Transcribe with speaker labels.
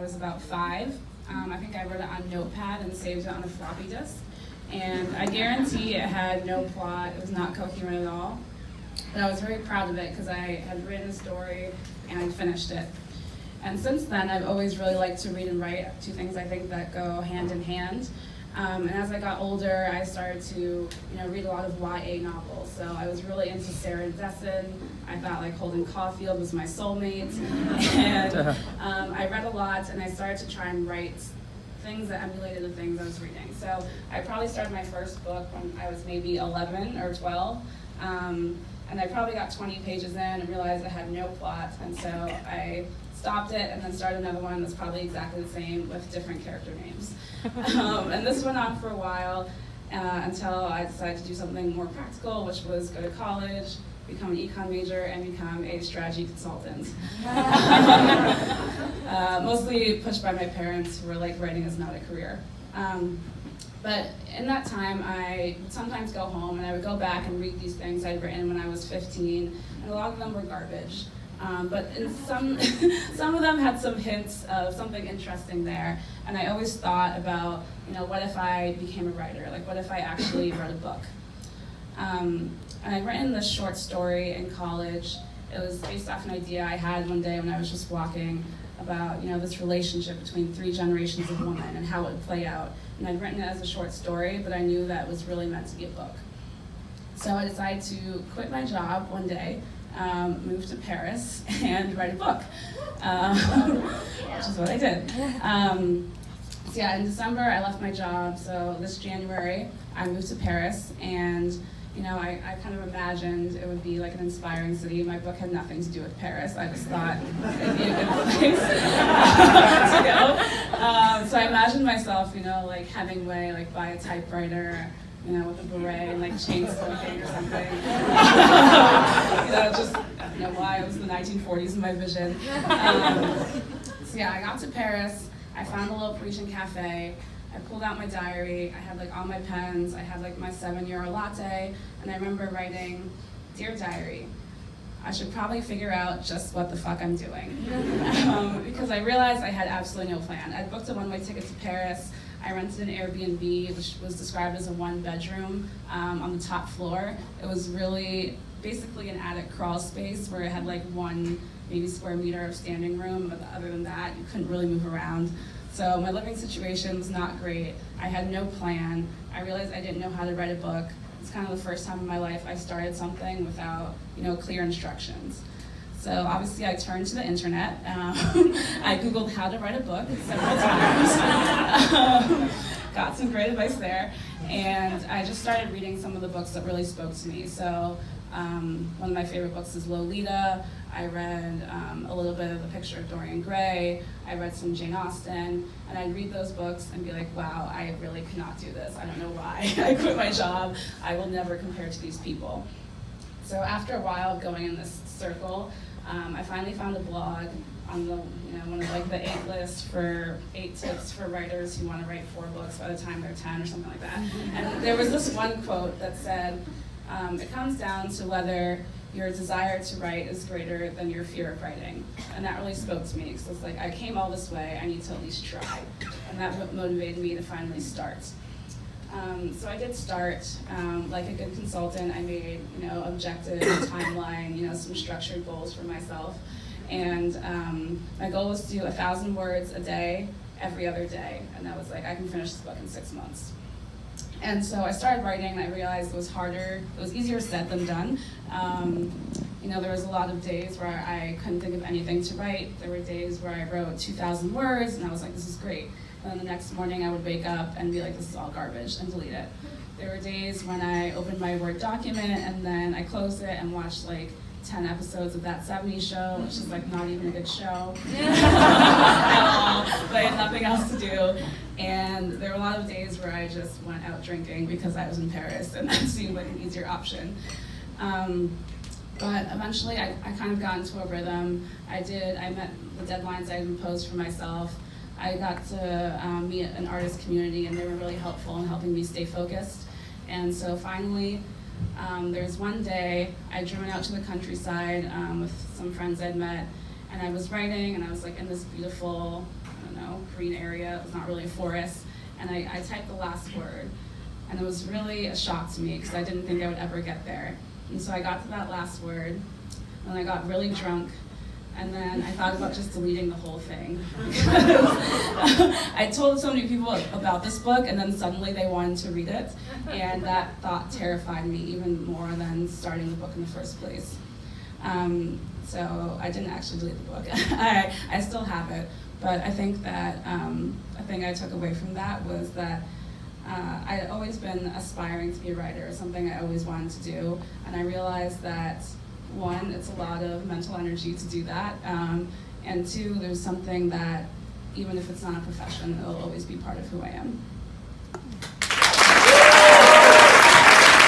Speaker 1: was about 5. I think I wrote it on Notepad and saved it on a floppy disk. And I guarantee it had no plot, it was not coherent at all. But I was very proud of it because I had written a story and I finished it. And since then, I've always really liked to read and write, 2 things I think that go hand in hand. And as I got older, I started to read a lot of YA novels. So I was really into Sarah Dessen. I thought like Holden Caulfield was my soulmate. And I read a lot, and I started to try and write things that emulated the things I was reading. So I probably started my first book when I was maybe 11 or 12. And I probably got 20 pages in and realized I had no plot. And so I stopped it and then started another one that's probably exactly the same with different character names. And this went on for a while until I decided to do something more practical, which was go to college, become an econ major, and become a strategy consultant. Mostly pushed by my parents, who were like, writing is not a career. But in that time, I would sometimes go home and I would go back and read these things I'd written when I was 15, and a lot of them were garbage. But in some of them had some hints of something interesting there, and I always thought about, what if I became a writer? Like, what if I actually wrote a book? And I'd written this short story in college. It was based off an idea I had one day when I was just walking about, this relationship between 3 generations of women and how it would play out. And I'd written it as a short story, but I knew that it was really meant to be a book. So I decided to quit my job one day, move to Paris, and write a book, which is what I did. So yeah, in December I left my job, so this January I moved to Paris, and I kind of imagined it would be like an inspiring city. My book had nothing to do with Paris. I just thought it'd be a good place to go. So I imagined myself, like Hemingway, like by a typewriter, with a beret and like chain smoking or something. Just, I don't know why, it was the 1940s in my vision. So yeah, I got to Paris, I found a little Parisian cafe, I pulled out my diary, I had like all my pens, I had like my €7 latte, and I remember writing, "Dear Diary, I should probably figure out just what the fuck I'm doing." Because I realized I had absolutely no plan. I'd booked a one-way ticket to Paris, I rented an Airbnb, which was described as a 1-bedroom on the top floor. It was really basically an attic crawl space where it had like 1 maybe square meter of standing room, but other than that, you couldn't really move around. So my living situation was not great. I had no plan. I realized I didn't know how to write a book. It's kind of the first time in my life I started something without, clear instructions. So obviously I turned to the internet. I Googled how to write a book several times. Got some great advice there. And I just started reading some of the books that really spoke to me. So one of my favorite books is Lolita. I read a little bit of The Picture of Dorian Gray. I read some Jane Austen, and I'd read those books and be like, wow, I really cannot do this. I don't know why. I quit my job. I will never compare to these people. So after a while of going in this circle, I finally found a blog on the, one of like the 8 list for 8 tips for writers who want to write 4 books by the time they're 10 or something like that. And there was this one quote that said, it comes down to whether your desire to write is greater than your fear of writing. And that really spoke to me, because it's like, I came all this way, I need to at least try. And that motivated me to finally start. So I did start, like a good consultant. I made, objective, timeline, some structured goals for myself. And my goal was to do 1,000 words a day, every other day. And that was like, I can finish this book in 6 months. And so I started writing, and I realized it was harder, it was easier said than done. There was a lot of days where I couldn't think of anything to write. There were days where I wrote 2,000 words, and I was like, this is great. And then the next morning I would wake up and be like, this is all garbage, and delete it. There were days when I opened my Word document, and then I closed it and watched like 10 episodes of That 70s Show, which is like not even a good show at all, but I had nothing else to do. And there were a lot of days where I just went out drinking because I was in Paris, and that seemed like an easier option. But eventually I kind of got into a rhythm. I met the deadlines I had imposed for myself. I got to meet an artist community, and they were really helpful in helping me stay focused. And so finally, there's one day I driven out to the countryside with some friends I'd met, and I was writing, and I was like in this beautiful don't know, green area. It was not really a forest. And I typed the last word. And it was really a shock to me because I didn't think I would ever get there. And so I got to that last word, and I got really drunk, and then I thought about just deleting the whole thing. I told so many people about this book, and then suddenly they wanted to read it, and that thought terrified me even more than starting the book in the first place. So I didn't actually delete the book. I still have it, but I think that a thing I took away from that was that I'd always been aspiring to be a writer, something I always wanted to do, and I realized that, one, it's a lot of mental energy to do that, and two, there's something that, even if it's not a profession, it'll always be part of who I am.